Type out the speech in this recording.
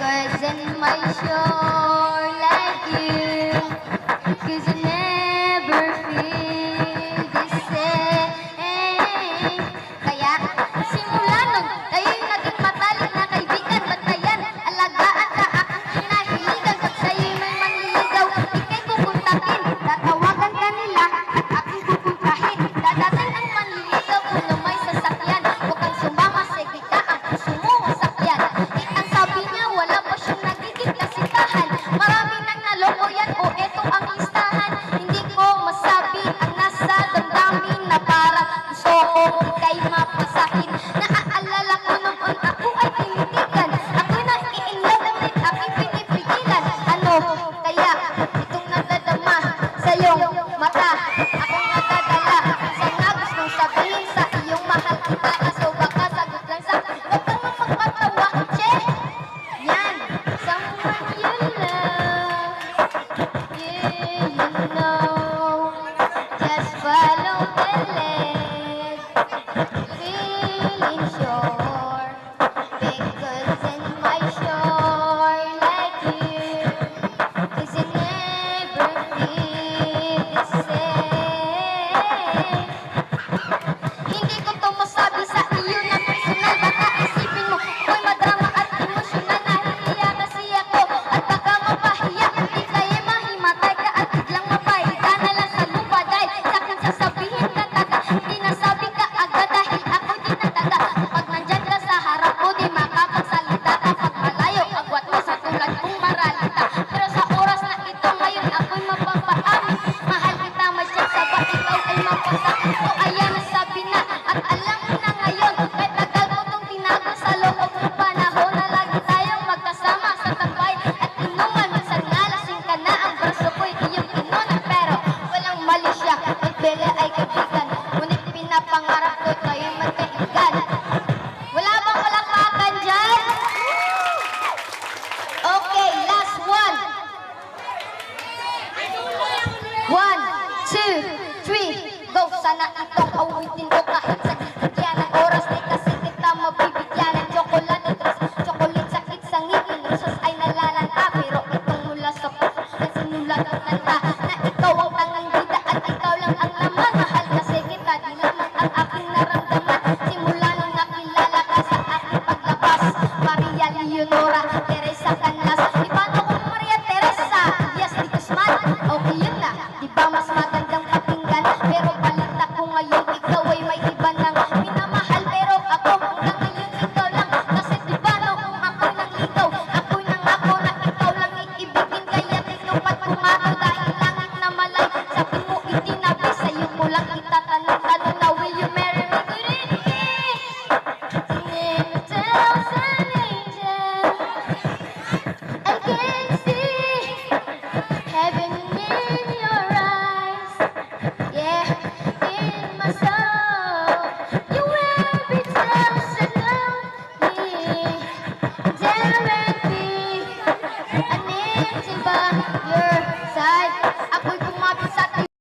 Because in my shore like you, 'cause I never feel the same. Kaya simula nun, tayo'y naging matalik na kaibigan. Bantayan, alagaan ka aking kinahiligan. Pag sa'yo'y may manliligaw, ika'y kukuntakin. Tatawagan ka nila at aking kukuntahin. Dadating ang manliligaw kung na may sasakyan. Huwag kang sumama, sige ka ang puso mo masakyan. Ang sabi niya, wala pa siyang nagiging kasitahan. Marami nang naloko yan, o eto ang listahan. Hindi ko masabi ang nasa damdamin na parang gusto ko ika'y mapasahin. Naaalala ko noon ako ay tinitigan. Ako'y nai-inlove ngunit aking pinipigilan. Ano kaya itong nadadama sa iyong mata? Akong nadadala sa nga gustong sabihin sa iyong mahal kita. Kaso baka sagot lang sa huwag kang magpatawa, che! Yan, someone you love, yeah, you know, just follow the lead, feeling sure, because in my shore like you, 'cause I never feel the same. Hindi ko to masabi sa iyo na personal. Baka isipin mo ako'y madrama at emosyonal. Nahihiya kasi ako at baka mapahiya. Hindi kaya mahimatay ka at biglang mapahiga na lang sa lupa. Dahil sa'kin sasabihin ka taga, hindi nasabi ka agad dahil ako'y dinadaga. Pag nandyan ka sa harap ko, di makapagsalita. Kapag malayo, agwat mo sa tulad kong maralita. Pero sa oras na ito ngayon, ako'y mapapaamin. Mahal kita masyad sa ba ikaw ay mapasakit ko. Ayan ang sabi na at alam mo na ngayon. Kahit tagal ko itong tinago sa loob ng panahon na lagi tayong magkasama sa tambay at inuman. Minsan nga lasing ka na, ang braso ko'y iyong inunan. Pero walang mali siya, ang bele ay kaibigan. Ngunit pinapangarap ko tayo'y magkaibigan. Wala bang palakpakan dyan? Okay, last one. 1, 2, 3, go! Sana itong awitin ko kahit sa gigyan ng oras. Di kasi kita mabibigyan ng chocolate dress, chocolate sakit sa ngipin, rosas ay nalalanta. Pero itong mula sa puso na sinulat ang kanta na ikaw ang tangang bida at ikaw lang ang laman. Mahal kasi kita, di lamang ang aking naramdaman. Simula nung nakilala ka sa aking paglabas, Maria Leonora